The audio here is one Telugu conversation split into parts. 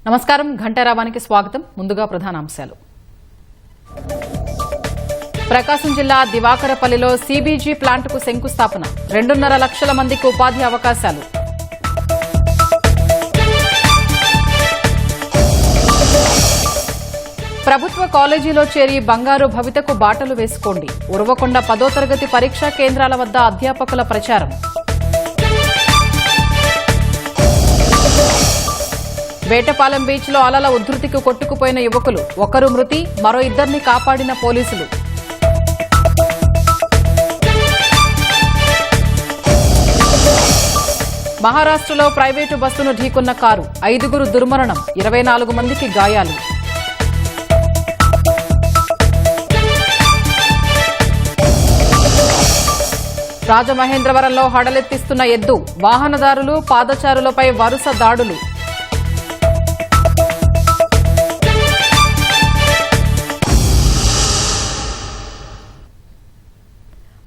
నమస్కారం ఘంటారావానికి స్వాగతం. ముందుగా ప్రధానాంశాలు. ప్రకాశం జిల్లా దివాకరపల్లిలో సీబీజీ ప్లాంట్కు శంకుస్థాపన. 2.5 లక్షల మందికి ఉపాధి అవకాశాలు. ప్రభుత్వ కాలేజీలో చేరి బంగారు భవితకు బాటలు వేసుకోండి. ఉరవకొండ 10వ తరగతి పరీక్షా కేంద్రాల వద్ద అధ్యాపకుల ప్రచారం. వేటపాలెం బీచ్లో అలల ఉధృతికి కొట్టుకుపోయిన యువకులు. ఒకరు మృతి, మరో ఇద్దరిని కాపాడిన పోలీసులు. మహారాష్ట్రలో ప్రైవేటు బస్సును ఢీకొన్న కారు. 5గురు దుర్మరణం, 24 మందికి గాయాలు. రాజమహేంద్రవరంలో హడలెత్తిస్తున్న ఎద్దు. వాహనదారులు, పాదచారులపై వరుస దాడులు.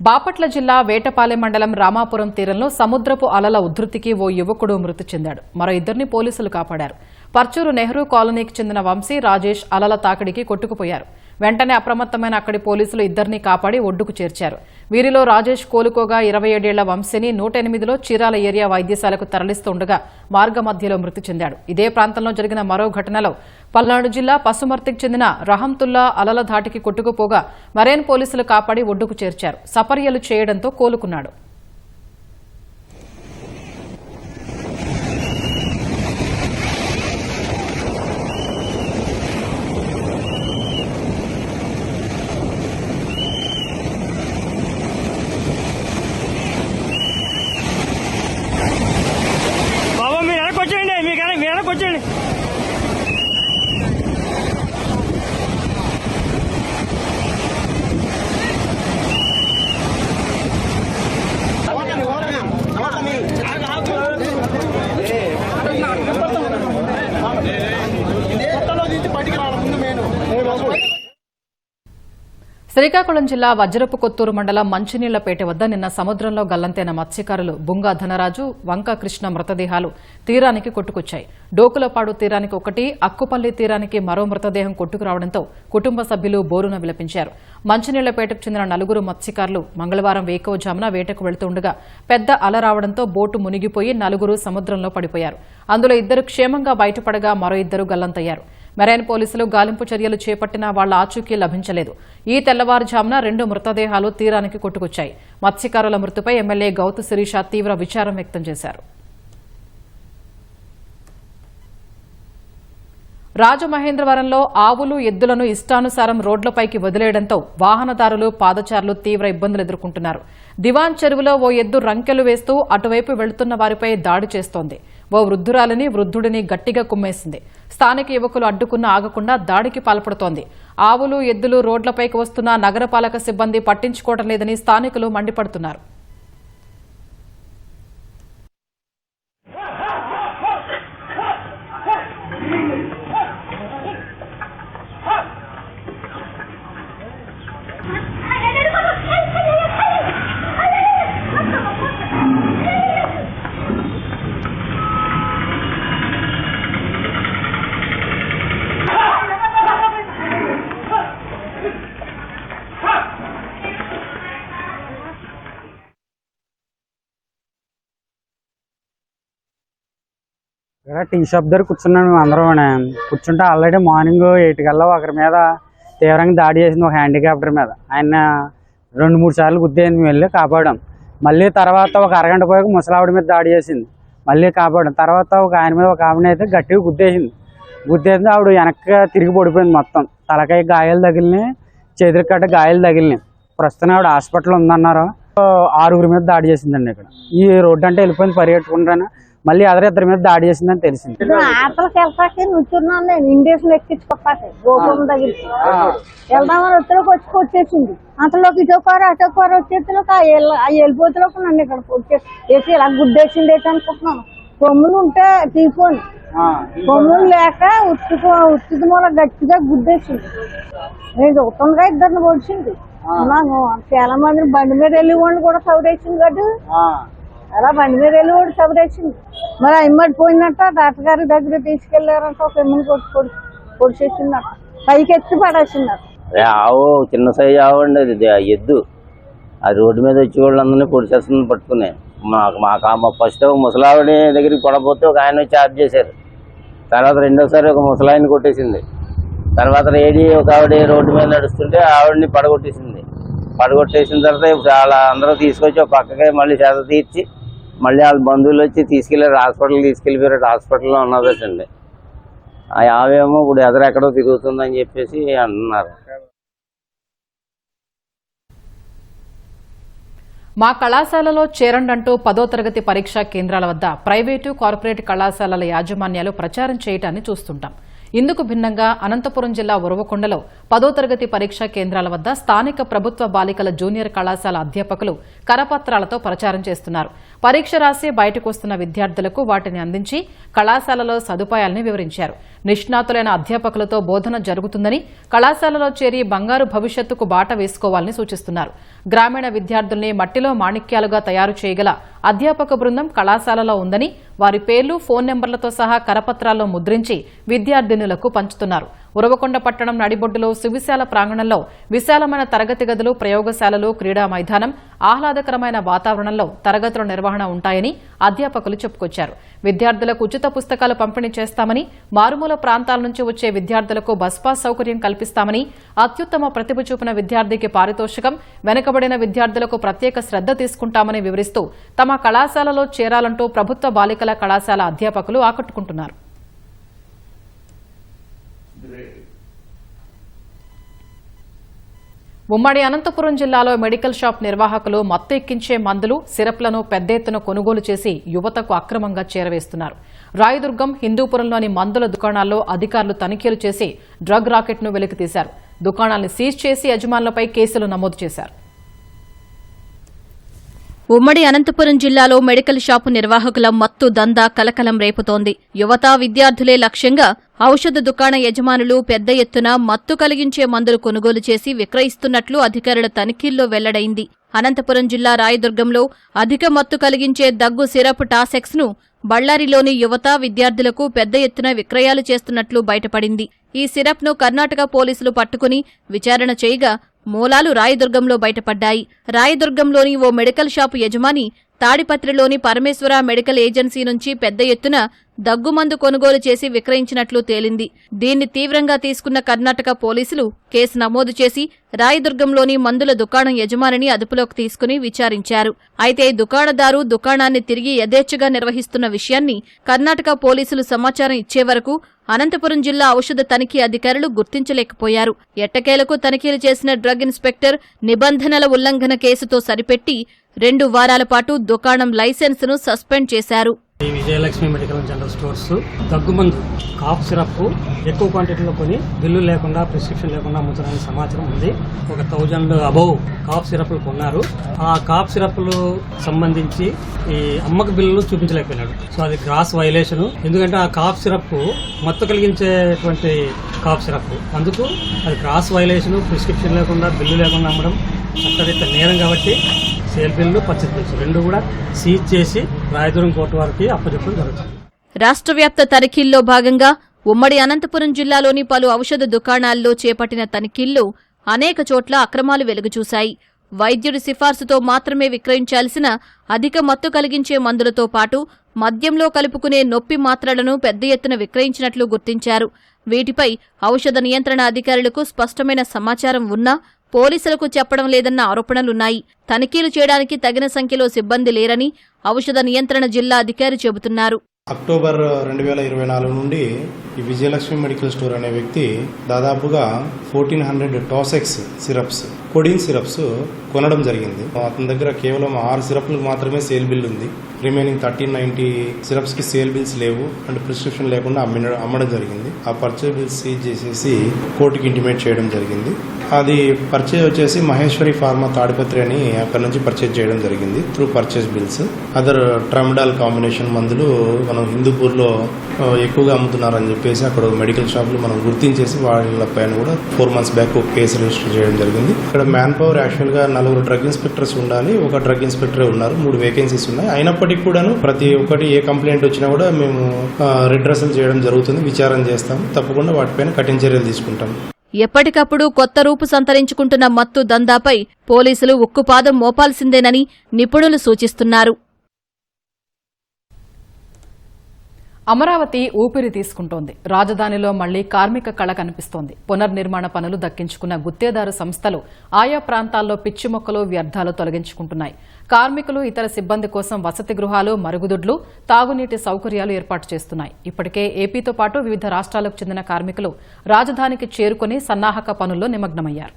బాపట్ల జిల్లా వేటపాలెం మండలం రామాపురం తీరంలో సముద్రపు అలల ఉధృతికి ఓ యువకుడు మృతి చెందాడు. మరో ఇద్దరిని పోలీసులు కాపాడారు. పర్చూరు నెహ్రూ కాలనీకి చెందిన వంశీ, రాజేష్ అలల తాకిడికి కొట్టుకుపోయారు. వెంటనే అప్రమత్తమైన అక్కడి పోలీసులు ఇద్దరిని కాపాడి ఒడ్డుకు చేర్చారు. వీరిలో రాజేష్ కోలుకోగా 27 ఏళ్ల వంశీని 108లో చీరాల ఏరియా వైద్యశాలకు తరలిస్తుండగా మార్గ మధ్యలో మృతి చెందాడు. ఇదే ప్రాంతంలో జరిగిన మరో ఘటనలో పల్నాడు జిల్లా పసుమర్తికి చెందిన రహంతుల్లా అలల ధాటికి కొట్టుకుపోగా మరైన్ పోలీసులు కాపాడి ఒడ్డుకు చేర్చారు. సపర్యలు చేయడంతో కోలుకున్నాడు. శ్రీకాకుళం జిల్లా వజ్రపు కొత్తూరు మండలం మంచినీళ్లపేట వద్ద నిన్న సముద్రంలో గల్లంతైన మత్స్యకారులు బుంగా ధనరాజు, వంక కృష్ణ మృతదేహాలు తీరానికి కొట్టుకొచ్చాయి. డోకులపాడు తీరానికి ఒకటి, అక్కుపల్లి తీరానికి మరో మృతదేహం కొట్టుకురావడంతో కుటుంబ సభ్యులు బోరున విలపించారు. మంచినీళ్లపేటకు చెందిన 4 మత్స్యకారులు మంగళవారం వేకువజామున వేటకు వెళుతుండగా పెద్ద అల రావడంతో బోటు మునిగిపోయి 4 సముద్రంలో పడిపోయారు. అందులో 2 క్షేమంగా బయటపడగా మరో 2 గల్లంతయ్యారు. మెరైన్ పోలీసులు గాలింపు చర్యలు చేపట్టినా వాళ్ల ఆచూకీ లభించలేదు. ఈ తెల్లవారుజామున 2 మృతదేహాలు తీరానికి కొట్టుకొచ్చాయి. మత్స్యకారుల మృతిపై ఎమ్మెల్యే గౌతు శిరీష తీవ్ర విచారం వ్యక్తం చేశారు. రాజమహేంద్రవరంలో ఆవులు, ఎద్దులను ఇష్టానుసారం రోడ్లపైకి వదిలేయడంతో వాహనదారులు, పాదచారులు తీవ్ర ఇబ్బందులు ఎదుర్కొంటున్నారు. దివాన్ చెరువులో ఓ ఎద్దు రంకెలు వేస్తూ అటువైపు వెళుతున్న వారిపై దాడి చేస్తోంది. ఓ వృద్ధురాలిని, వృద్ధుడిని గట్టిగా కుమ్మేసింది. స్థానిక యువకులు అడ్డుకున్నా ఆగకుండా దాడికి పాల్పడుతోంది. ఆవులు, ఎద్దులు రోడ్లపైకి వస్తున్న నగరపాలక సిబ్బంది పట్టించుకోవడం లేదని స్థానికులు మండిపడుతున్నారు. టీ షాప్ దగ్గర కూర్చున్నాను. మేము అందరం కూర్చుంటే ఆల్రెడీ మార్నింగ్ 8 కల్లా ఒకరి మీద తీవ్రంగా దాడి చేసింది, ఒక హ్యాండిక్యాప్టర్ మీద. ఆయన 2-3 సార్లు గుద్దేసి మేము వెళ్ళి కాపాడాం. మళ్ళీ తర్వాత ఒక అరగంట పోయాక ముసలావిడ మీద దాడి చేసింది, మళ్ళీ కాపాడాం. తర్వాత ఒక ఆయన మీద ఒక ఆవిడ అయితే గట్టిగా గుద్దేసింది. ఆవిడ వెనక్కి తిరిగి పడిపోయింది. మొత్తం తలకాయ గాయాలు తగిలినాయి, చేతులకు కట్ట గాయాలు తగిలినాయి. ప్రస్తుతం ఆవిడ హాస్పిటల్ ఉందన్నారు. 6గురి మీద దాడి చేసిందండి. ఇక్కడ ఈ రోడ్డు అంటే వెళ్ళిపోయింది పరిగెట్టుకుంటాను. మళ్ళీ ఇద్దరి మీద దాడి చేసిందని తెలిసింది. ఆటలకి వెళ్తాకి నుంచున్నాను నేను, ఇండేషన్ ఎక్కించుకోపాకి గోపురం దగ్గరికి వెళ్దామని ఉత్తరకు వచ్చి కొట్టేసింది. అంతలోకి ఇటోకారు అటోకారు వచ్చేలోకి ఆ వెళ్ళిపోతలోకి నన్ను ఇక్కడ కొట్టేసి ఇలా గుడ్డేసింది ఏంటి అనుకుంటున్నాను. కొమ్ములు ఉంటే తీసుకోండి, కొమ్ములు లేక ఉత్తుది మూల గట్టిగా గుడ్డేసింది. నేను చూస్తుండగా ఇద్దరిని పొడిచింది. చాలా మంది బండి మీద వెళ్ళి వాళ్ళు కూడా సౌరేసింది కదా. అలా బండి మీద వెళ్ళి కూడా చదివేసింది. మరి ఆ ఇమ్మడి పోయినట్ట డాక్టర్ గారి దగ్గర తీసుకెళ్లారంట. ఒక ఎమ్మని పొడిచేసిందట, పైకి ఎత్తి పడేసిందట. ఆవు చిన్న సైజు ఆవు అండి, అది ఎద్దు. అది రోడ్డు మీద వచ్చి వాళ్ళందరినీ పొడిచేస్తుంది పట్టుకుని. మాకు ఫస్ట్ ఒక ముసలావిడి దగ్గరికి పడబోతే ఒక ఆయన వచ్చి ఆఫ్ చేశారు. తర్వాత రెండోసారి ఒక ముసలాయిని కొట్టేసింది. తర్వాత లేడీ ఒక ఆవిడ రోడ్డు మీద నడుస్తుంటే ఆవిడని పడగొట్టేసిన తర్వాత చాలా అందరూ తీసుకొచ్చి ఒక పక్కకే మళ్ళీ చేత తీర్చి మళ్ళీ వాళ్ళ బంధువులు వచ్చి తీసుకెళ్లారు, హాస్పిటల్కి తీసుకెళ్ళిపోయారు. హాస్పిటల్లో ఉన్నదండి. ఆ ఆవేమో ఇప్పుడు ఎక్కడో తిరుగుతుందని చెప్పేసి అంటున్నారు. మా కళాశాలలో చేరండంటూ 10వ తరగతి పరీక్షా కేంద్రాల వద్ద ప్రైవేటు, కార్పొరేట్ కళాశాలల యాజమాన్యాలు ప్రచారం చేయటాన్ని చూస్తుంటాం. ఇందుకు భిన్నంగా అనంతపురం జిల్లా ఉరవకొండలో 10వ తరగతి పరీక్షా కేంద్రాల వద్ద స్థానిక ప్రభుత్వ బాలికల జూనియర్ కళాశాల అధ్యాపకులు కరపత్రాలతో ప్రచారం చేస్తున్నారు. పరీక్ష రాసి బయటకు వస్తున్న విద్యార్థులకు వాటిని అందించి కళాశాలలో సదుపాయాలను వివరించారు. నిష్ణాతులైన అధ్యాపకులతో బోధన జరుగుతుందని, కళాశాలలో చేరి బంగారు భవిష్యత్తుకు బాట వేసుకోవాలని సూచిస్తున్నారు. గ్రామీణ విద్యార్థుల్ని మట్టిలో మాణిక్యాలుగా తయారు చేయగల అధ్యాపక బృందం కళాశాలలో ఉందని, వారి పేర్లు, ఫోన్ నెంబర్లతో సహా కరపత్రాల్లో ముద్రించి విద్యార్థినులకు పంచుతున్నారు. ఉరవకొండ పట్టణం నడిబొడ్డులో సువిశాల ప్రాంగణంలో విశాలమైన తరగతి గదులు, ప్రయోగశాలలు, క్రీడా మైదానం, ఆహ్లాదకరమైన వాతావరణంలో తరగతుల నిర్వహణ ఉంటాయని అధ్యాపకులు చెప్పుకొచ్చారు. విద్యార్థులకు ఉచిత పుస్తకాలు పంపిణీ చేస్తామని, మారుమూల ప్రాంతాల నుంచి వచ్చే విద్యార్థులకు బస్ పాస్ సౌకర్యం కల్పిస్తామని, అత్యుత్తమ ప్రతిభ చూపిన విద్యార్థికి పారితోషికం, వెనుకబడిన విద్యార్థులకు ప్రత్యేక శ్రద్ధ తీసుకుంటామని వివరిస్తూ తమ కళాశాలలో చేరాలంటూ ప్రభుత్వ బాలికల కళాశాల అధ్యాపకులు ఆకట్టుకుంటున్నారు. ఉమ్మడి అనంతపురం జిల్లాలో మెడికల్ షాప్ నిర్వాహకులు మత్తు ఎక్కించే మందులు, సిరప్లను పెద్ద ఎత్తున కొనుగోలు చేసి యువతకు అక్రమంగా చేరవేస్తున్నారు. రాయదుర్గం, హిందూపురంలోని మందుల దుకాణాల్లో అధికారులు తనిఖీలు చేసి డ్రగ్ రాకెట్ను వెలికితీశారు. దుకాణాలను సీజ్ చేసి యజమానులపై కేసులు నమోదు చేశారు. ఉమ్మడి అనంతపురం జిల్లాలో మెడికల్ షాపు నిర్వాహకుల మత్తు దందా కలకలం రేపుతోంది. యువత, విద్యార్థులే లక్ష్యంగా ఔషధ దుకాణ యజమానులు పెద్ద ఎత్తున మత్తు కలిగించే మందులు కొనుగోలు చేసి విక్రయిస్తున్నట్లు అధికారుల తనిఖీల్లో వెల్లడైంది. అనంతపురం జిల్లా రాయదుర్గంలో అధిక మత్తు కలిగించే దగ్గు సిరప్ టాసెక్స్ ను బళ్లారిలోని యువత, విద్యార్థులకు పెద్ద ఎత్తున విక్రయాలు చేస్తున్నట్లు బయటపడింది. ఈ సిరప్ ను కర్ణాటక పోలీసులు పట్టుకుని విచారణ చేయగా మూలాలు రాయదుర్గంలో బయటపడ్డాయి. రాయదుర్గంలోని ఓ మెడికల్ షాపు యజమాని తాడిపత్రిలోని పరమేశ్వర మెడికల్ ఏజెన్సీ నుంచి పెద్ద ఎత్తున దగ్గుమందు కొనుగోలు చేసి విక్రయించినట్లు తేలింది. దీన్ని తీవ్రంగా తీసుకున్న కర్ణాటక పోలీసులు కేసు నమోదు చేసి రాయదుర్గంలోని మందుల దుకాణం యజమానిని అదుపులోకి తీసుకుని విచారించారు. అయితే దుకాణదారు దుకాణాన్ని తిరిగి యథేచ్ఛగా నిర్వహిస్తున్న విషయాన్ని కర్ణాటక పోలీసులు సమాచారం ఇచ్చే వరకు అనంతపురం జిల్లా ఔషధ తనిఖీ అధికారులు గుర్తించలేకపోయారు. ఎట్టకేలకు తనిఖీలు చేసిన డ్రగ్ ఇన్స్పెక్టర్ నిబంధనల ఉల్లంఘన కేసుతో సరిపెట్టి 2 వారాల పాటు దుకాణం లైసెన్సును సస్పెండ్ చేశారు. విజయలక్ష్మి మెడికల్ జనరల్ స్టోర్స్ దగ్గుమందు కాఫ్ సిరప్ ఎక్కువ క్వాంటిటీలో కొని బిల్లు లేకుండా, ప్రిస్క్రిప్షన్ లేకుండా అమ్ముతున్నారని సమాచారం ఉంది. ఒక 1000 అబౌవ్ కాఫ్ సిరప్లు కొన్నారు. ఆ కాఫ్ సిరప్లు సంబంధించి ఈ అమ్మక బిల్లులు చూపించలేకపోయినాడు. సో అది గ్రాస్ వైలేషన్. ఎందుకంటే ఆ కాఫ్ సిరప్ మత్తు కలిగించేటువంటి కాఫ్ సిరప్, అందుకు అది గ్రాస్ వైలేషన్. ప్రిస్క్రిప్షన్ లేకుండా, బిల్లు లేకుండా అమ్మడం చట్టరీత్యా నేరం కాబట్టి సేల్ బిల్లు, పర్చేజ్ బిల్స్ 2 కూడా సీజ్ చేసి రాయదుర్గం కోర్టు వారికి అప్పచెప్పడం జరుగుతుంది. రాష్ట్ర వ్యాప్త తనిఖీల్లో భాగంగా ఉమ్మడి అనంతపురం జిల్లాలోని పలు ఔషధ దుకాణాల్లో చేపట్టిన తనిఖీల్లో అనేక చోట్ల అక్రమాలు వెలుగుచూశాయి. వైద్యుడి సిఫార్సుతో మాత్రమే విక్రయించాల్సిన అధిక మత్తు కలిగించే మందులతో పాటు మద్యంలో కలుపుకునే నొప్పి మాత్రలను పెద్ద ఎత్తున విక్రయించినట్లు గుర్తించారు. వీటిపై ఔషధ నియంత్రణ అధికారులకు స్పష్టమైన సమాచారం ఉన్నా పోలీసులకు చెప్పడం లేదన్న ఆరోపణలున్నాయి. తనిఖీలు చేయడానికి తగిన సంఖ్యలో సిబ్బంది లేరని ఔషధ నియంత్రణ జిల్లా అధికారి చెబుతున్నారు. అక్టోబర్ 2024 నుండి ఈ విజయలక్ష్మి మెడికల్ స్టోర్ అనే వ్యక్తి దాదాపుగా 1400 టాసెక్స్ సిరప్స్, కొడిన్ సిరప్స్ కొనడం జరిగింది. అతని దగ్గర కేవలం 6 సిరప్లకు మాత్రమే సేల్ బిల్ ఉంది. రిమైనింగ్ 1390 సిరప్స్ కి సేల్ బిల్స్ లేవు అండ్ ప్రిస్క్రిప్షన్ లేకుండా అమ్మడం జరిగింది. ఆ పర్చేజ్ బిల్స్ సీజ్ చేసేసి కోర్టుకి ఇంటిమేట్ చేయడం జరిగింది. అది పర్చేజ్ వచ్చేసి మహేశ్వరి ఫార్మా తాడిపత్రి అని అక్కడ నుంచి పర్చేజ్ చేయడం జరిగింది through purchase bills. Other tramadol combination మందులు మనం హిందూపూర్లో ఎక్కువగా అమ్ముతున్నారని చెప్పేసి అక్కడ మెడికల్ షాపులు మనం గుర్తించేసి వాళ్ళ పైన కూడా 4 months బ్యాక్ ఒక కేసు రిజిస్టర్ చేయడం జరిగింది. ఇక్కడ మ్యాన్ పవర్ యాక్చువల్గా 4 డ్రగ్ ఇన్స్పెక్టర్స్ ఉండాలి, ఒక డ్రగ్ ఇన్స్పెక్టరే ఉన్నారు, 3 వేకెన్సీస్ ఉన్నాయి. అయినప్పటికీ కూడాను ప్రతి ఒక్కటి ఏ కంప్లైంట్ వచ్చినా కూడా మేము రిడ్రెసల్ చేయడం జరుగుతుంది, విచారణ చేస్తాం, తప్పకుండా వాటిపైన కఠిన చర్యలు తీసుకుంటాం. ఎప్పటికప్పుడు కొత్త రూపు సంతరించుకుంటున్న మత్తు దందాపై పోలీసులు ఉక్కుపాదం మోపాల్సిందేనని నిపుణులు సూచిస్తున్నారు. అమరావతి ఊపిరి తీసుకుంటోంది. రాజధానిలో మళ్లీ కార్మిక కళ కనిపిస్తోంది. పునర్నిర్మాణ పనులు దక్కించుకున్న గుత్తేదారు సంస్థలు ఆయా ప్రాంతాల్లో పిచ్చి మొక్కలు, వ్యర్థాలు తొలగించుకుంటున్నాయి. కార్మికులు, ఇతర సిబ్బంది కోసం వసతి గృహాలు, మరుగుదొడ్లు, తాగునీటి సౌకర్యాలు ఏర్పాటు చేస్తున్నాయి. ఇప్పటికే ఏపీతో పాటు వివిధ రాష్ట్రాలకు చెందిన కార్మికులు రాజధానికి చేరుకుని సన్నాహక పనుల్లో నిమగ్నమయ్యారు.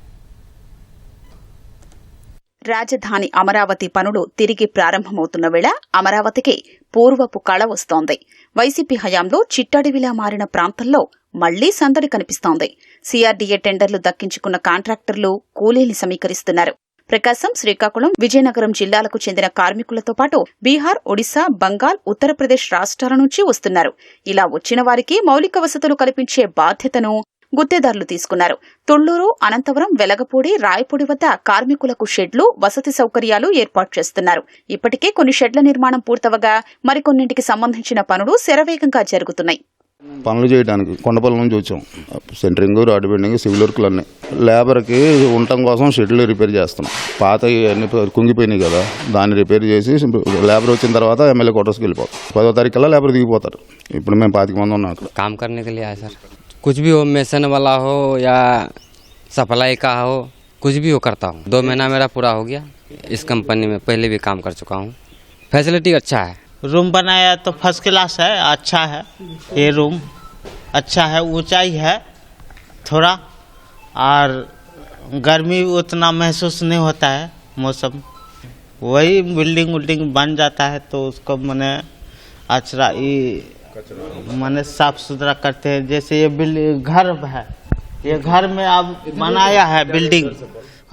రాజధాని అమరావతి పనులు తిరిగి ప్రారంభమవుతున్న వేళ అమరావతికి పూర్వపు కళ వస్తోంది. వైసీపీ హయాంలో చిట్టడివిలా మారిన ప్రాంతంలో మళ్లీ సందడి కనిపిస్తోంది. సిఆర్డీఏ టెండర్లు దక్కించుకున్న కాంట్రాక్టర్లు కూలీల్ని సమీకరిస్తున్నారు. ప్రకాశం, శ్రీకాకుళం, విజయనగరం జిల్లాలకు చెందిన కార్మికులతో పాటు బీహార్, ఒడిశా, బంగాల్, ఉత్తరప్రదేశ్ రాష్ట్రాల నుంచి వస్తున్నారు. ఇలా వచ్చిన వారికి మౌలిక వసతులు కల్పించే బాధ్యతను గుత్తేదారులు తీసుకున్నారు. తుళ్లూరు, అనంతపురం, వెలగపూడి, రాయపూడి వద్ద కార్మికులకు షెడ్లు, వసతి సౌకర్యాలు ఏర్పాటు చేస్తున్నారు. ఇప్పటికే కొన్ని షెడ్ల నిర్మాణం పూర్తవగా మరికొన్నింటికి సంబంధించిన పనులు శరవేగంగా జరుగుతున్నాయి. పనులు చేయడానికి కొండపల్లి నుంచి వచ్చాం. సెంటరింగ్, రాడ్ బెండింగ్, సివిల్ వర్క్లు అన్నీ. లేబర్కి ఉండటం కోసం షెడ్లు రిపేర్ చేస్తున్నాం. పాత అన్ని కుంగిపోయినాయి కదా, దాన్ని రిపేర్ చేసి లేబర్ వచ్చిన తర్వాత ఎమ్మెల్యే క్వార్టర్స్కి వెళ్ళిపోతాం. 10వ తారీఖుల్లా లేబర్ దిగిపోతారు. ఇప్పుడు మేము 25 మంది ఉన్నాం అక్కడ. काम करने के लिए आया सर, कुछ भी हो, मेसन वाला हो या सप्लाई का हो, कुछ भी हो करता हूँ. 2 महीना मेरा पूरा हो गया इस कंपनी में, पहले भी काम कर चुका हूँ. फैसिलिटी अच्छा है. रूम बनाया तो फर्स्ट क्लास है, अच्छा है. ये रूम अच्छा है, ऊंचाई है थोड़ा, और गर्मी उतना महसूस नहीं होता है. मौसम वही बिल्डिंग बन जाता है तो उसको मैंने अच्छा मैंने साफ सुथरा करते हैं. जैसे ये बिल्डिंग घर है, ये घर में अब बनाया है बिल्डिंग.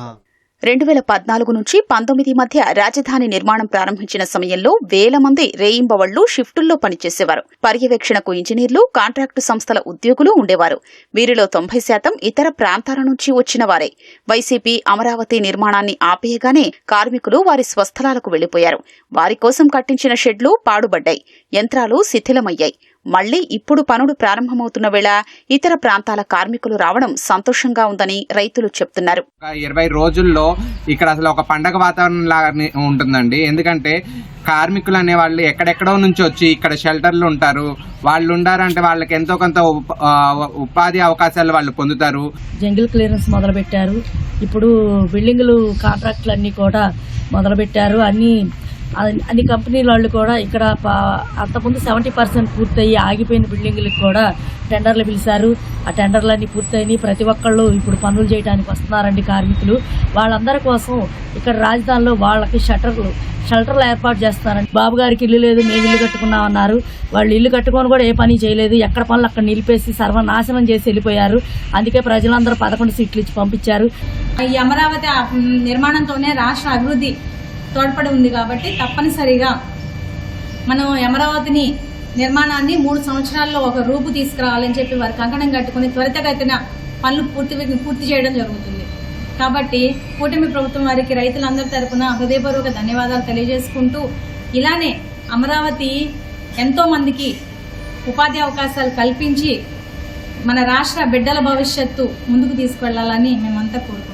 हाँ. 2014 నుంచి 19 మధ్య రాజధాని నిర్మాణం ప్రారంభించిన సమయంలో వేల మంది రేయింబవళ్లు షిఫ్టుల్లో పనిచేసేవారు. పర్యవేక్షణకు ఇంజనీర్లు, కాంట్రాక్టు సంస్థల ఉద్యోగులు ఉండేవారు. వీరిలో 90% ఇతర ప్రాంతాల నుంచి వచ్చిన వారే. వైసీపీ అమరావతి నిర్మాణాన్ని ఆపేయగానే కార్మికులు వారి స్వస్థలాలకు వెళ్లిపోయారు. వారి కోసం కట్టించిన షెడ్లు పాడుబడ్డాయి, యంత్రాలు శిథిలమయ్యాయి. మళ్లీ ఇప్పుడు పనులు ప్రారంభమవుతున్న వేళ ఇతర ప్రాంతాల కార్మికులు రావడం సంతోషంగా ఉందని రైతులు చెప్తున్నారు. 20 రోజుల్లో ఇక్కడ అసలు ఒక పండగ వాతావరణం లాగా ఉంటుందండి. ఎందుకంటే కార్మికులు అనే వాళ్ళు ఎక్కడెక్కడో నుంచి వచ్చి ఇక్కడ షెల్టర్లు ఉంటారు. వాళ్ళు ఉండారంటే వాళ్ళకి ఎంతో కొంత ఉపాధి అవకాశాలు వాళ్ళు పొందుతారు. జంగిల్ క్లియరెన్స్ మొదలు పెట్టారు. ఇప్పుడు బిల్డింగులు కాంట్రాక్టులు అన్ని కూడా మొదలు పెట్టారు. అన్ని కంపెనీల వాళ్ళు కూడా ఇక్కడ అంతకుముందు 70% పూర్తయ్యి ఆగిపోయిన బిల్డింగులకు కూడా టెండర్లు పిలిచారు. ఆ టెండర్లన్నీ పూర్తయినాయి. ప్రతి ఒక్కళ్ళు ఇప్పుడు పనులు చేయడానికి వస్తున్నారండి కార్మికులు. వాళ్ళందరి కోసం ఇక్కడ రాజధానిలో వాళ్ళకి షెల్టర్లు ఏర్పాటు చేస్తున్నారండి. బాబు గారికి ఇల్లు లేదు, మేము ఇల్లు కట్టుకున్నామన్నారు. వాళ్ళు ఇల్లు కట్టుకొని కూడా ఏ పని చేయలేదు. ఎక్కడ పనులు అక్కడ నిలిపేసి సర్వనాశనం చేసి వెళ్ళిపోయారు. అందుకే ప్రజలందరూ 11 సీట్లు ఇచ్చి పంపించారు. ఈ అమరావతి నిర్మాణంతోనే రాష్ట్ర అభివృద్ధి తోడ్పడి ఉంది కాబట్టి తప్పనిసరిగా మనం అమరావతిని నిర్మాణాన్ని 3 సంవత్సరాల్లో ఒక రూపు తీసుకురావాలని చెప్పి వారు కంకణం కట్టుకుని త్వరితగతిన పనులు పూర్తి చేయడం జరుగుతుంది. కాబట్టి కూటమి ప్రభుత్వం వారికి రైతులందరి తరపున హృదయపూర్వక ధన్యవాదాలు తెలియజేసుకుంటూ, ఇలానే అమరావతి ఎంతో మందికి ఉపాధి అవకాశాలు కల్పించి మన రాష్ట్ర బిడ్డల భవిష్యత్తు ముందుకు తీసుకెళ్లాలని మేమంతా కోరుకుంటున్నాం.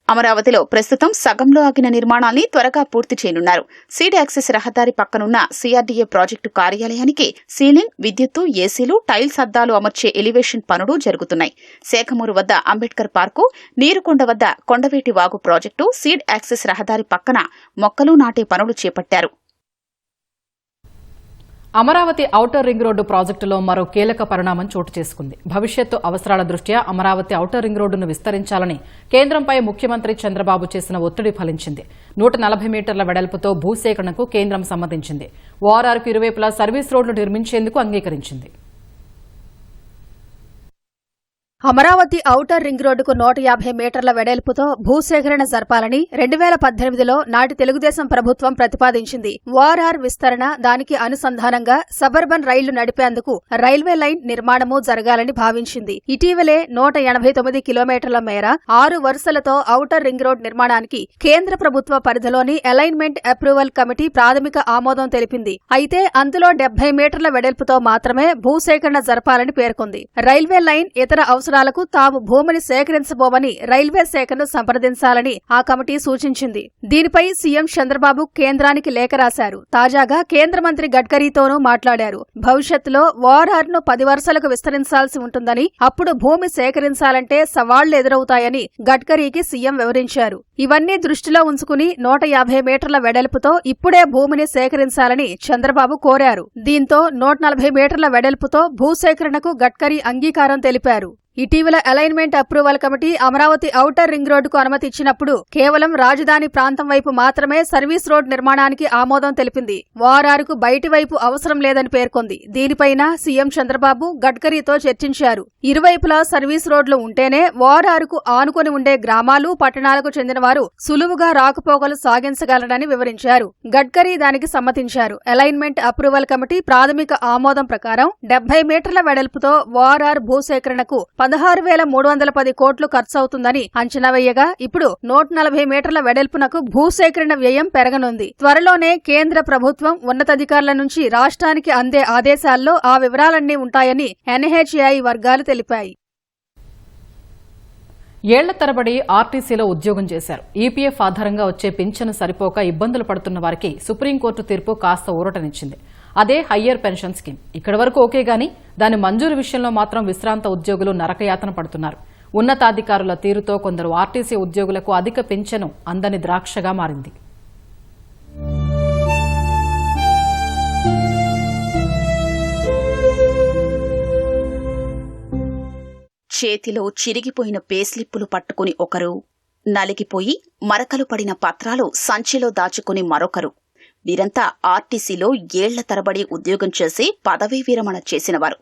అమరావతిలో ప్రస్తుతం సగంలో ఆగిన నిర్మాణాన్ని త్వరగా పూర్తి చేయనున్నారు. సీడ్ యాక్సెస్ రహదారి పక్కనున్న సిఆర్డీఏ ప్రాజెక్టు కార్యాలయానికి సీలింగ్, విద్యుత్తు, ఏసీలు, టైల్స్ అద్దాలు అమర్చే ఎలివేషన్ పనులు జరుగుతున్నాయి. శేఖమూరు వద్ద అంబేద్కర్ పార్కు, నీరుకొండ వద్ద కొండవేటి వాగు ప్రాజెక్టు, సీడ్ యాక్సెస్ రహదారి పక్కన మొక్కలు నాటే పనులు చేపట్టారు. అమరావతి ఔటర్ రింగ్ రోడ్డు ప్రాజెక్టులో మరో కీలక పరిణామం చోటు చేసుకుంది. భవిష్యత్తు అవసరాల దృష్ట్యా అమరావతి ఔటర్ రింగ్ రోడ్డును విస్తరించాలని కేంద్రంపై ముఖ్యమంత్రి చంద్రబాబు చేసిన ఒత్తిడి ఫలించింది. 140 మీటర్ల వెడల్పుతో భూసేకరణకు కేంద్రం సమ్మతించింది. ఓఆర్ఆర్కు ఇరువైపులా సర్వీస్ రోడ్లు నిర్మించేందుకు అంగీకరించింది. అమరావతి ఔటర్ రింగ్ రోడ్డుకు 150 మీటర్ల వెడల్పుతో భూసేకరణ జరపాలని 2018లో నాటి తెలుగుదేశం ప్రభుత్వం ప్రతిపాదించింది. ఓఆర్ఆర్ విస్తరణ, దానికి అనుసంధానంగా సబర్బన్ రైళ్లు నడిపేందుకు రైల్వే లైన్ నిర్మాణమూ జరగాలని భావించింది. ఇటీవలే 189 కిలోమీటర్ల మేర 6 వరుసలతో ఔటర్ రింగ్ రోడ్ నిర్మాణానికి కేంద్ర ప్రభుత్వ పరిధిలోని అలైన్మెంట్ అప్రూవల్ కమిటీ ప్రాథమిక ఆమోదం తెలిపింది. అయితే అందులో 70 మీటర్ల వెడల్పుతో మాత్రమే భూసేకరణ జరపాలని పేర్కొంది. రైల్వే లైన్ ఇతర అవసరాలకు తాము భూమిని సేకరించబోమని రైల్వే శాఖను సంప్రదించాలని ఆ కమిటీ సూచించింది. దీనిపై సీఎం చంద్రబాబు కేంద్రానికి లేఖ రాశారు. తాజాగా కేంద్ర మంత్రి గడ్కరీతోనూ మాట్లాడారు. భవిష్యత్తులో ఓఆర్ఆర్ ను 10 వరుసలకు విస్తరించాల్సి ఉంటుందని, అప్పుడు భూమి సేకరించాలంటే సవాళ్లు ఎదురవుతాయని గడ్కరీకి సీఎం వివరించారు. ఇవన్నీ దృష్టిలో ఉంచుకుని 150 మీటర్ల వెడల్పుతో ఇప్పుడే భూమిని సేకరించాలని చంద్రబాబు కోరారు. దీంతో 140 మీటర్ల వెడల్పుతో భూసేకరణకు గడ్కరీ అంగీకారం తెలిపారు. ఇటీవల alignment approval committee Amaravati outer ring రోడ్డుకు అనుమతి ఇచ్చినప్పుడు కేవలం రాజధాని ప్రాంతం వైపు మాత్రమే సర్వీస్ రోడ్ నిర్మాణానికి ఆమోదం తెలిపింది. ఓఆర్ఆర్కు బయటి వైపు అవసరం లేదని పేర్కొంది. దీనిపైన సీఎం చంద్రబాబు గడ్కరీతో చర్చించారు. ఇరువైపులా సర్వీస్ రోడ్లు ఉంటేనే ఓఆర్ఆర్కు ఆనుకుని ఉండే గ్రామాలు, పట్టణాలకు చెందిన వారు సులువుగా రాకపోకలు సాగించగలరని వివరించారు. గడ్కరీ దానికి సమ్మతించారు. అలైన్మెంట్ అప్రూవల్ కమిటీ ప్రాథమిక ఆమోదం ప్రకారం 70 మీటర్ల వెడల్పుతో ఓఆర్ఆర్ భూసేకరణకు 16,310 కోట్లు ఖర్చవుతుందని అంచనా వేయగా ఇప్పుడు 140 మీటర్ల వెడల్పునకు భూసేకరణ వ్యయం పెరగనుంది. త్వరలోనే కేంద్ర ప్రభుత్వం ఉన్నతాధికారుల నుంచి రాష్ట్రానికి అందే ఆదేశాల్లో ఆ వివరాలన్నీ ఉంటాయని ఎన్హెచ్ఐ వర్గాలు తెలిపాయి. ఏళ్ల తరబడి ఆర్టీసీలో ఉద్యోగం చేశారు. ఈపీఎఫ్ ఆధారంగా వచ్చే పింఛను సరిపోక ఇబ్బందులు పడుతున్న వారికి సుప్రీంకోర్టు తీర్పు కాస్త ఊరటనిచ్చింది. అదే హయ్యర్ పెన్షన్ స్కీమ్. ఇక్కడి వరకు ఓకే గానీ దాని మంజూరు విషయంలో మాత్రం విశ్రాంత ఉద్యోగులు నరకయాతన పడుతున్నారు. ఉన్నతాధికారుల తీరుతో కొందరు ఆర్టీసీ ఉద్యోగులకు అధిక పింఛను అందని ద్రాక్షగా మారింది. చేతిలో చిరిగిపోయిన పేస్లిప్పులు పట్టుకుని ఒకరు, నలిగిపోయి మరకలు పడిన పత్రాలు సంచిలో దాచుకుని మరొకరు. వీరంతా ఆర్టీసీలో ఏళ్ల తరబడి ఉద్యోగం చేసి పదవీ విరమణ చేసినవారు.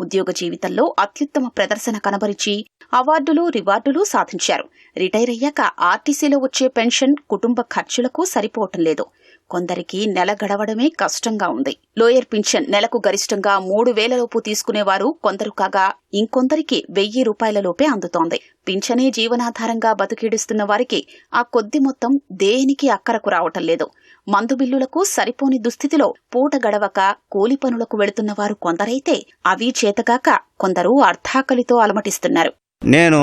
ఉద్యోగ జీవితంలో అత్యుత్తమ ప్రదర్శన కనబరిచి అవార్డులు, రివార్డులు సాధించారు. రిటైర్ అయ్యాక ఆర్టీసీలో వచ్చే పెన్షన్ కుటుంబ ఖర్చులకు సరిపోవటం లేదు. కొందరికి నెల గడవడమే కష్టంగా ఉంది. లోయర్ పింఛన్ నెలకు గరిష్టంగా 3,000 లోపు తీసుకునేవారు కొందరు కాగా, ఇంకొందరికి 1,000 రూపాయలలోపే అందుతోంది. పింఛనే జీవనాధారంగా బతుకిడుస్తున్న వారికి ఆ కొద్ది మొత్తం దేనికి అక్కరకు రావటం లేదు. మందు బిల్లులకు సరిపోని దుస్థితిలో పూట గడవక కూలి పనులకు వెళుతున్నవారు కొందరైతే అవి చేతగాక కొందరు అర్ధాకలితో అలమటిస్తున్నారు. నేను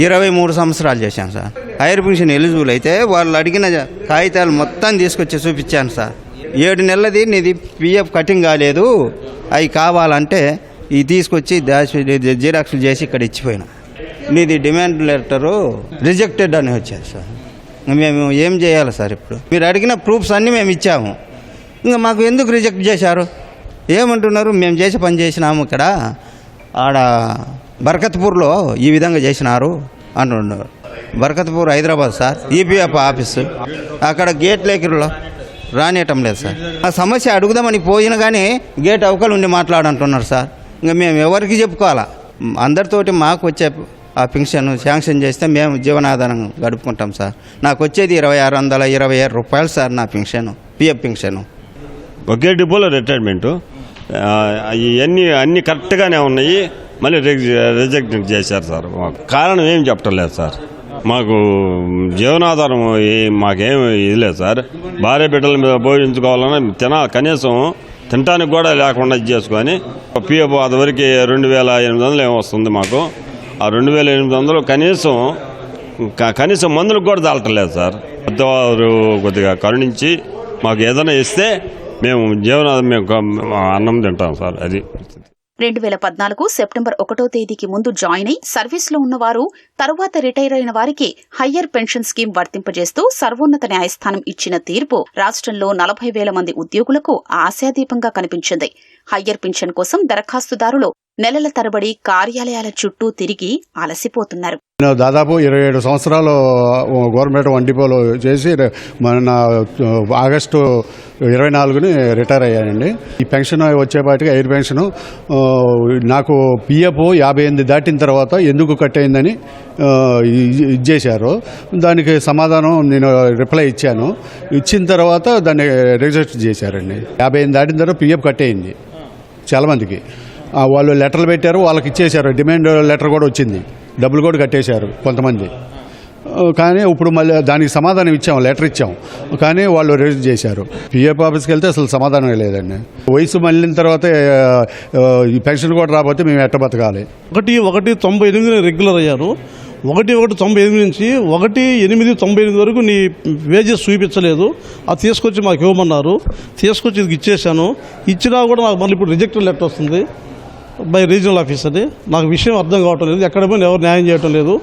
23 సంవత్సరాలు చేశాను సార్. హైర్ పెన్షన్ ఎలిజిబుల్ అయితే వాళ్ళు అడిగిన కాగితాలు మొత్తం తీసుకొచ్చి చూపించాను సార్. 7 నెలలది నీది పిఎఫ్ కటింగ్ కాలేదు, అవి కావాలంటే ఇవి తీసుకొచ్చి జిరాక్స్లు చేసి ఇక్కడ ఇచ్చిపోయినా. నీది డిమాండ్ లెటరు రిజెక్టెడ్ అని వచ్చారు సార్. మేము ఏం చేయాలి సార్? ఇప్పుడు మీరు అడిగిన ప్రూఫ్స్ అన్నీ మేము ఇచ్చాము, ఇంకా మాకు ఎందుకు రిజెక్ట్ చేశారు? ఏమంటున్నారు? మేము చేసే పని చేసినాము, ఇక్కడ ఆడ బర్కత్పూర్లో ఈ విధంగా చేసినారు అంటున్నారు. బర్కత్పూర్ హైదరాబాద్ సార్, ఈపీఎఫ్ ఆఫీసు. అక్కడ గేట్ లేకిలో రానియటం లేదు సార్. ఆ సమస్య అడుగుదామని పోయినా కానీ గేట్ అవకలు ఉండి మాట్లాడంటున్నారు సార్. ఇంకా మేము ఎవరికి చెప్పుకోవాలా? అందరితోటి మాకు వచ్చే ఆ పెన్షన్ శాంక్షన్ చేస్తే మేము జీవనాధారం గడుపుకుంటాం సార్. నాకు వచ్చేది 2,627 రూపాయలు సార్ నా పెన్షన్, పిఎఫ్ పెన్షన్. ఒకే డిపోలో రిటైర్మెంటు అన్నీ కరెక్ట్గానే ఉన్నాయి, మళ్ళీ రిజెక్ట్ చేశారు సార్. కారణం ఏం చెప్పటం లేదు సార్. మాకు జీవనాధారం మాకేం ఇది లేదు సార్. భార్య బిడ్డల మీద భోజించుకోవాలన్నా కనీసం తినడానికి కూడా లేకుండా చేసుకొని పిఎఫ్ అదివరకు 2,800 ఏమో వస్తుంది మాకు. ఆ 2,800 కనీసం మందులకు కూడా దాల్టలేదు సార్. పెద్దవారు కొద్దిగా కరుణించి మాకు ఏదైనా ఇస్తే మేము అన్నం తింటాం సార్. అది 2014 సెప్టెంబర్ 1వ తేదీకి ముందు జాయిన్ అయి సర్వీస్లో ఉన్నవారు తరువాత రిటైర్ అయిన వారికి హయ్యర్ పెన్షన్ స్కీమ్ వర్తింపజేస్తూ సర్వోన్నత న్యాయస్థానం ఇచ్చిన తీర్పు రాష్ట్రంలో 40,000 మంది ఉద్యోగులకు ఆశాదీపంగా కనిపించింది. హయ్యర్ పెన్షన్ కోసం దరఖాస్తుదారులు నెలల తరబడి కార్యాలయాల చుట్టూ తిరిగి అలసిపోతున్నారు. నేను దాదాపు 27 సంవత్సరాలు గవర్నమెంట్ 1 డిపోలో చేసి మన ఆగస్టు 24ని రిటైర్ అయ్యానండి. ఈ పెన్షన్ వచ్చేపాటికి ఎయిర్ పెన్షన్ నాకు పిఎఫ్ 58 దాటిన తర్వాత ఎందుకు కట్ అయిందని ఇచ్చేశారు. దానికి సమాధానం నేను రిప్లై ఇచ్చాను. ఇచ్చిన తర్వాత దాన్ని రిజెక్ట్ చేశారండి. 58 దాటిన తర్వాత పిఎఫ్ కట్ అయింది చాలామందికి. వాళ్ళు లెటర్లు పెట్టారు, వాళ్ళకి ఇచ్చేశారు. డిమాండ్ లెటర్ కూడా వచ్చింది, డబ్బులు కూడా కట్టేశారు కొంతమంది. కానీ ఇప్పుడు మళ్ళీ దానికి సమాధానం ఇచ్చాము, లెటర్ ఇచ్చాం, కానీ వాళ్ళు రిజెక్ట్ చేశారు. పిఎఫ్ ఆఫీస్కి వెళ్తే అసలు సమాధానం లేదండి. వయసు మళ్ళిన తర్వాత ఈ పెన్షన్ కూడా రాకపోతే మేము ఎట్ట బతకాలి. 1/98 రెగ్యులర్ అయ్యారు. 1/98 నుంచి 1/8/98 వరకు నీ వేజెస్ చూపించలేదు. అది తీసుకొచ్చి మాకు ఇవ్వమన్నారు. తీసుకొచ్చి ఇది ఇచ్చేసాను. ఇచ్చినా కూడా నాకు మళ్ళీ ఇప్పుడు రిజెక్టెడ్ లెటర్ వస్తుంది బై రీజనల్ ఆఫీసర్ని. నాకు విషయం అర్థం కావటం లేదు. ఎక్కడ పోయినా ఎవరు న్యాయం చేయటం లేదు.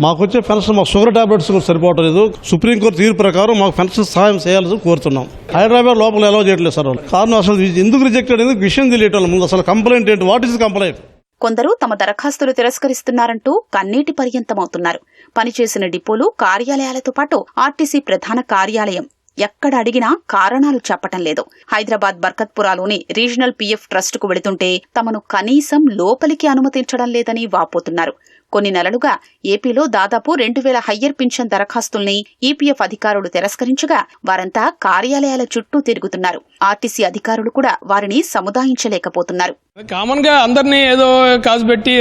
మాకు వచ్చే పెన్షన్ మాకు షుగర్ టాబ్లెట్స్ కూడా సరిపోవటం లేదు. సుప్రీంకోర్టు తీర్పు ప్రకారం మాకు పెన్షన్ సహాయం చేయాలని కోరుతున్నాం. హైదరాబాద్ లోపల ఎలా చేయట్లేదు సార్ వాళ్ళు. కారణం అసలు ఎందుకు రిజెక్టెడ్ ఎందుకు విషయం తెలియటం ముందు. అసలు కంప్లైంట్ ఏంటి, వాట్ ఈస్ కంప్లైంట్? కొందరు తమ దరఖాస్తులు తిరస్కరిస్తున్నారంటూ కన్నీటి పర్యంతమవుతున్నారు. పనిచేసిన డిపోలు, కార్యాలయాలతో పాటు ఆర్టీసీ ప్రధాన కార్యాలయం ఎక్కడ అడిగినా కారణాలు చెప్పటం లేదు. హైదరాబాద్ బర్కత్పురాలోని రీజనల్ పీఎఫ్ ట్రస్టుకు వెళుతుంటే తమను కనీసం లోపలికి అనుమతించడం లేదని వాపోతున్నారు. కొన్ని నెలలుగా ఏపీలో దాదాపు 2000 హయ్యర్ పింఛన్ దరఖాస్తుల్ని ఈపీఎఫ్ అధికారులు తిరస్కరించగా వారంతా కార్యాలయాల చుట్టూ తిరుగుతున్నారు. ఆర్టీసీ అధికారులు కూడా వారిని సముదాయించలేకపోతున్నారు. కామన్ గా అందరినీ ఏదో కాసు పెట్టి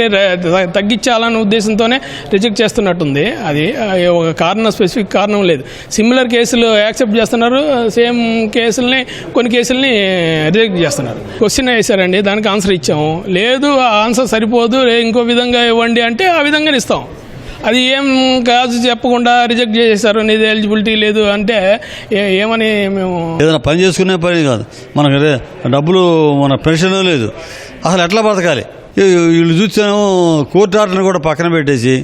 తగ్గించాలన్న ఉద్దేశంతోనే రిజెక్ట్ చేస్తున్నట్టుంది. అది ఒక కారణం, స్పెసిఫిక్ కారణం లేదు. సిమిలర్ కేసులు యాక్సెప్ట్ చేస్తున్నారు, సేమ్ కేసుల్ని కొన్ని కేసుల్ని రిజెక్ట్ చేస్తున్నారు. క్వశ్చన్ వేశారండి, దానికి ఆన్సర్ ఇచ్చాము. లేదు ఆ ఆన్సర్ సరిపోదు, ఇంకో విధంగా ఇవ్వండి అంటే ఆ విధంగానే ఇస్తాం. అది ఏం కాదు చెప్పకుండా రిజెక్ట్ చేశారు, నీది ఎలిజిబిలిటీ లేదు అంటే ఏమని మేము ఏదైనా పని చేసుకునే పని కాదు. మనకు డబ్బులు మన పెన్షన్ లేదు, అసలు ఎట్లా బతకాలి? వీళ్ళు చూసాను కోర్టు ఆర్డర్ని కూడా పక్కన పెట్టేసి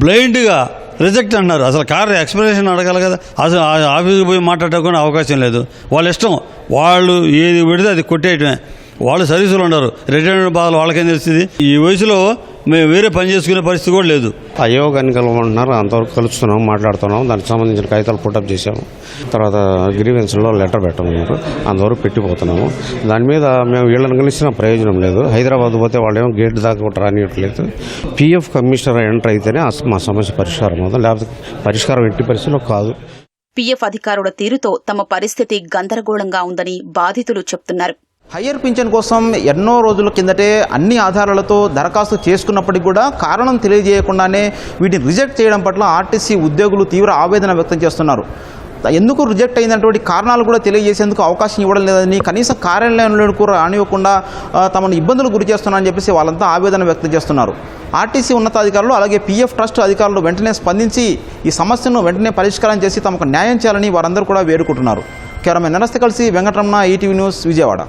బ్లైండ్గా రిజెక్ట్ అంటున్నారు. అసలు కారణం ఎక్స్ప్లెనేషన్ అడగాలి కదా. అసలు ఆఫీస్కి పోయి మాట్లాడకుండా అవకాశం లేదు. వాళ్ళ ఇష్టం, వాళ్ళు ఏది పెడితే అది కొట్టేయటమే. వాళ్ళు సర్వీసులు ఉండరు, రిటైర్మెంట్ బాధలు వాళ్ళకేం తెలుస్తుంది. ఈ వయసులో మేము వేరే పని చేసుకునే పరిస్థితి కూడా లేదు. అయ్యో కానీ కలవమంటున్నారు, అంతవరకు కలుస్తున్నాం, మాట్లాడుతున్నాం. దానికి సంబంధించిన కాగితాలు పుట్టప్ చేసాము. తర్వాత గ్రీవెన్స్లో లెటర్ పెట్టమన్నారు, అంతవరకు పెట్టిపోతున్నాము. దాని మీద మేము వీళ్ళని కలిసిన ప్రయోజనం లేదు. హైదరాబాద్ పోతే వాళ్ళు ఏమో గేట్ దాకా కూడా రానియట్లేదు. పీఎఫ్ కమిషనర్ ఎంటర్ అయితేనే మా సమస్య పరిష్కారం అవుతుంది, లేకపోతే పరిష్కారం ఎట్టి పరిస్థితిలో కాదు. పీఎఫ్ అధికారుల తీరుతో తమ పరిస్థితి గందరగోళంగా ఉందని బాధితులు చెప్తున్నారు. హయ్యర్ పింఛన్ కోసం ఎన్నో రోజుల కిందటే అన్ని ఆధారాలతో దరఖాస్తు చేసుకున్నప్పటికీ కూడా కారణం తెలియజేయకుండానే వీటిని రిజెక్ట్ చేయడం పట్ల ఆర్టీసీ ఉద్యోగులు తీవ్ర ఆవేదన వ్యక్తం చేస్తున్నారు. ఎందుకు రిజెక్ట్ అయినటువంటి కారణాలు కూడా తెలియజేసేందుకు అవకాశం ఇవ్వడం లేదని, కనీసం కార్యాలయంలో కూడా రానివ్వకుండా తమను ఇబ్బందులు గురి చేస్తున్నారని చెప్పేసి వాళ్ళంతా ఆవేదన వ్యక్తం చేస్తున్నారు. ఆర్టీసీ ఉన్నతాధికారులు అలాగే పీఎఫ్ ట్రస్ట్ అధికారులు వెంటనే స్పందించి ఈ సమస్యను వెంటనే పరిష్కారం చేసి తమకు న్యాయం చేయాలని వారందరూ కూడా వేడుకుంటున్నారు. కెమెరామెన్ నరస్తే కలిసి వెంకటరమణ, ఈటీవీ న్యూస్, విజయవాడ.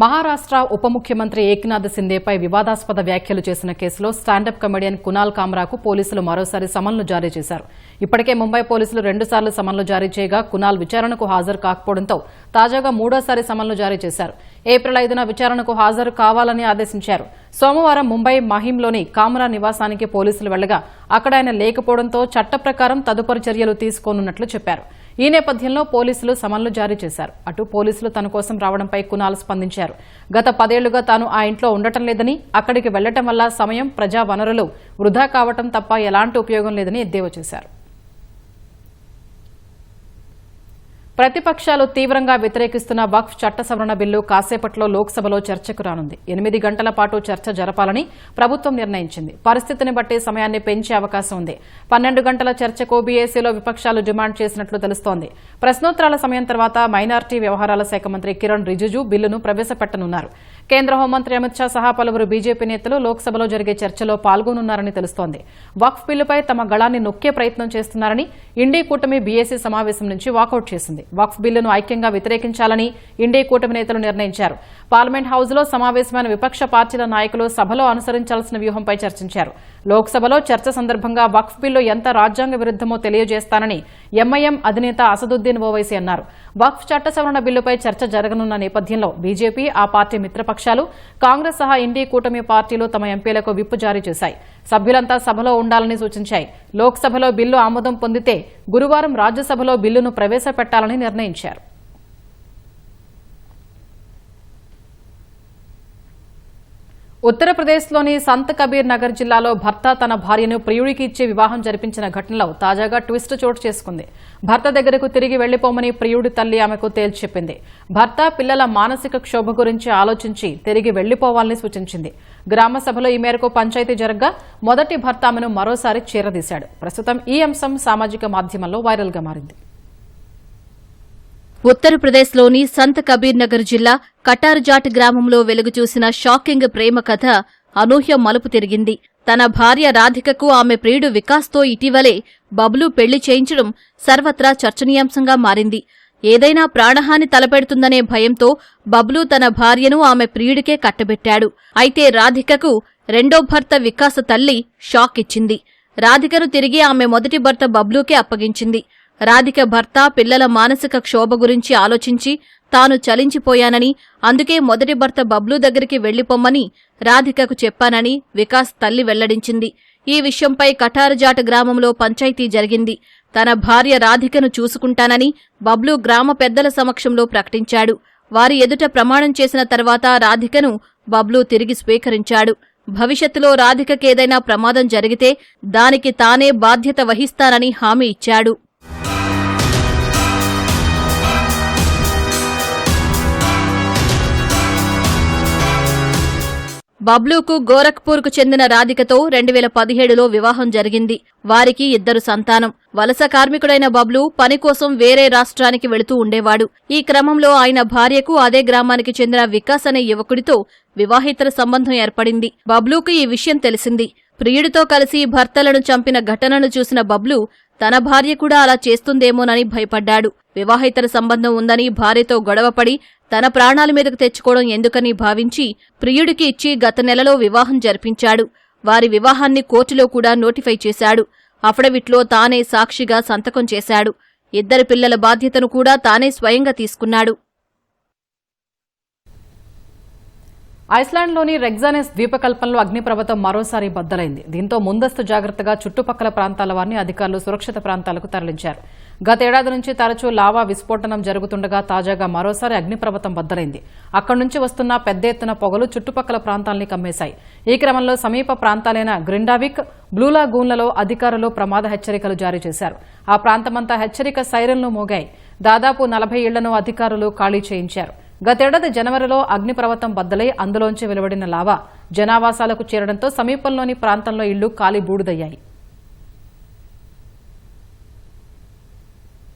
మహారాష్ట్ర ఉప ముఖ్యమంత్రి ఏక్నాథ్ సింధేపై వివాదాస్పద వ్యాఖ్యలు చేసిన కేసులో స్టాండప్ కమెడియన్ కునాల్ కామ్రాకు పోలీసులు మరోసారి సమన్లు జారీ చేశారు. ఇప్పటికే ముంబై పోలీసులు 2 సార్లు సమన్లు జారీ చేయగా కునాల్ విచారణకు హాజరు కాకపోవడంతో తాజాగా 3వ సమన్లు జారీ చేశారు. ఏప్రిల్ 5న విచారణకు హాజరు కావాలని ఆదేశించారు. సోమవారం ముంబై మహింలోని కామ్రా నివాసానికి పోలీసులు వెళ్లగా అక్కడ ఆయన లేకపోవడంతో చట్ట ప్రకారం తదుపరి చర్యలు తీసుకోనున్నట్లు చెప్పారు. ఈ నేపథ్యంలో పోలీసులు సమన్లు జారీ చేశారు. అటు పోలీసులు తన కోసం రావడంపై కునాల్ స్పందించారు. గత 10 ఏళ్లుగా తాను ఆ ఇంట్లో ఉండటం లేదని, అక్కడికి వెళ్లటం వల్ల సమయం, ప్రజా వనరులు వృధా కావటం తప్ప ఎలాంటి ఉపయోగం లేదని ఎద్దేవా చేశారు. ప్రతిపక్షాలు తీవ్రంగా వ్యతిరేకిస్తున్న వక్ఫ్ చట్ట సవరణ బిల్లు కాసేపట్లో లోక్సభలో చర్చకు రానుంది. 8 గంటల పాటు చర్చ జరపాలని ప్రభుత్వం నిర్ణయించింది. పరిస్థితిని బట్టి సమయాన్ని పెంచే అవకాశం ఉంది. 12 గంటల చర్చకు బీఏసీలో విపక్షాలు డిమాండ్ చేసినట్లు తెలుస్తోంది. ప్రశ్నోత్తరాల సమయం తర్వాత మైనార్టీ వ్యవహారాల శాఖ మంత్రి కిరణ్ రిజిజు బిల్లును ప్రవేశపెట్టనున్నారు. కేంద్ర హోంమంత్రి అమిత్ షా సహా పలువురు బీజేపీ నేతలు లోక్సభలో జరిగే చర్చలో పాల్గొనున్నారని తెలుస్తోంది. వక్ఫ్ బిల్లుపై తమ గళాన్ని నొక్కే ప్రయత్నం చేస్తున్నారని ఇండీ కూటమి బీఏసీ సమావేశం నుంచి వాకౌట్ చేసింది. వక్ఫ్ బిల్లును ఐక్యంగా వ్యతిరేకించాలని ఇండీ కూటమి నేతలు నిర్ణయించారు. పార్లమెంట్ హౌస్లో సమావేశమైన విపక్ష పార్టీల నాయకులు సభలో అనుసరించాల్సిన వ్యూహంపై చర్చించారు. లోక్సభలో చర్చ సందర్భంగా వక్ఫ్ బిల్లు ఎంత రాజ్యాంగ విరుద్దమో తెలియజేస్తానని ఎంఐఎం అధినేత అసదుద్దీన్ ఓవైసీ అన్నారు. వక్ఫ్ చట్ట సవరణ బిల్లుపై చర్చ జరగనున్న నేపథ్యంలో బీజేపీ, ఆ పార్టీ మిత్రపక్షాలు, కాంగ్రెస్ సహా ఇండీ కూటమి పార్టీలు తమ ఎంపీలకు విప్ జారీ చేశాయి. సభ్యులంతా సభలో ఉండాలని సూచించాయి. లోక్సభలో బిల్లు ఆమోదం పొందితే గురువారం రాజ్యసభలో బిల్లును ప్రవేశపెట్టాలని నిర్ణయించారు. ఉత్తరప్రదేశ్లోని సంత్ కబీర్ నగర్ జిల్లాలో భర్త తన భార్యను ప్రియుడికి ఇచ్చి వివాహం జరిపించిన ఘటనలో తాజాగా ట్విస్ట్ చోటు చేసుకుంది. భర్త దగ్గరకు తిరిగి వెళ్లిపోమని ప్రియుడి తల్లి ఆమెకు తేల్చి చెప్పింది. భర్త పిల్లల మానసిక క్షోభ గురించి ఆలోచించి తిరిగి వెళ్లిపోవాలని సూచించింది. గ్రామ సభలో ఈ మేరకు పంచాయతీ జరగ్గా మొదటి భర్త ఆమెను మరోసారి చేరదీశాడు. ప్రస్తుతం ఈ అంశం సామాజిక మాధ్యమంలో వైరల్గా మారింది. ఉత్తరప్రదేశ్లోని సంత్ కబీర్ నగర్ జిల్లా కటార్జాట్ గ్రామంలో వెలుగుచూసిన షాకింగ్ ప్రేమ కథ అనూహ్య మలుపు తిరిగింది. తన భార్య రాధికకు ఆమె ప్రియుడు వికాస్తో ఇటీవలే బబ్లు పెళ్లి చేయించడం సర్వత్రా చర్చనీయాంశంగా మారింది. ఏదైనా ప్రాణహాని తలపెడుతుందనే భయంతో బబ్లు తన భార్యను ఆమె ప్రియుడికే కట్టబెట్టాడు. అయితే రాధికకు రెండో భర్త వికాస్ తల్లి షాక్ ఇచ్చింది. రాధికను తిరిగి ఆమె మొదటి భర్త బబ్లూకే అప్పగించింది. రాధిక భర్త పిల్లల మానసిక క్షోభ గురించి ఆలోచించి తాను చలించిపోయానని, అందుకే మొదటి భర్త బబ్లూ దగ్గరికి వెళ్లిపోమ్మని రాధికకు చెప్పానని వికాస్ తల్లి వెల్లడించింది. ఈ విషయంపై కటార్జాట్ గ్రామంలో పంచాయతీ జరిగింది. తన భార్య రాధికను చూసుకుంటానని బబ్లూ గ్రామ పెద్దల సమక్షంలో ప్రకటించాడు. వారి ఎదుట ప్రమాణం చేసిన తర్వాత రాధికను బబ్లూ తిరిగి స్వీకరించాడు. భవిష్యత్తులో రాధికకేదైనా ప్రమాదం జరిగితే దానికి తానే బాధ్యత వహిస్తానని హామీ ఇచ్చాడు. బబ్లూకు గోరఖ్పూర్కు చెందిన రాధికతో 2017లో వివాహం జరిగింది. వారికి 2 సంతానం. వలస కార్మికుడైన బబ్లూ పని కోసం వేరే రాష్ట్రానికి వెళుతూ ఉండేవాడు. ఈ క్రమంలో ఆయన భార్యకు అదే గ్రామానికి చెందిన వికాస్ అనే యువకుడితో వివాహేతర సంబంధం ఏర్పడింది. బబ్లూకు ఈ విషయం తెలిసింది. ప్రియుడితో కలిసి భర్తలను చంపిన ఘటనను చూసిన బబ్లూ తన భార్య కూడా అలా చేస్తుందేమోనని భయపడ్డాడు. వివాహేతర సంబంధం ఉందని భార్యతో గొడవపడి తన ప్రాణాల మీదకు తెచ్చుకోవడం ఎందుకని భావించి ప్రియుడికి ఇచ్చి గత నెలలో వివాహం జరిపించాడు. వారి వివాహాన్ని కోర్టులో కూడా నోటిఫై చేశాడు. అఫిడవిట్లో తానే సాక్షిగా సంతకం చేశాడు. 2 పిల్లల బాధ్యతను కూడా తానే స్వయంగా తీసుకున్నాడు. ఐస్లాండ్లోని రెగ్జానెస్ ద్వీపకల్పంలో అగ్నిపర్వతం మరోసారి బద్దలైంది. దీంతో ముందస్తు జాగ్రత్తగా చుట్టుపక్కల ప్రాంతాల వారిని అధికారులు సురక్షిత ప్రాంతాలకు తరలించారు. గతేడాది నుంచి తరచూ లావా విస్ఫోటనం జరుగుతుండగా తాజాగా మరోసారి అగ్నిపర్వతం బద్దలైంది. అక్కడి నుంచి వస్తున్న పెద్ద ఎత్తున పొగలు చుట్టుపక్కల ప్రాంతాల్ని కమ్మేశాయి. ఈ క్రమంలో సమీప ప్రాంతాలైన గ్రిండావిక్, బ్లూలాగూన్లలో అధికారులు ప్రమాద హెచ్చరికలు జారీ చేశారు. ఆ ప్రాంతమంతా హెచ్చరిక సైరన్లు మోగాయి. దాదాపు 40 ఇళ్లను అధికారులు ఖాళీ చేయించారు. గతేడాది జనవరిలో అగ్నిపర్వతం బద్దలై అందులోంచి వెలువడిన లావా జనావాసాలకు చేరడంతో సమీపంలోని ప్రాంతంలో ఇళ్లు కాలి బూడిదయ్యాయి.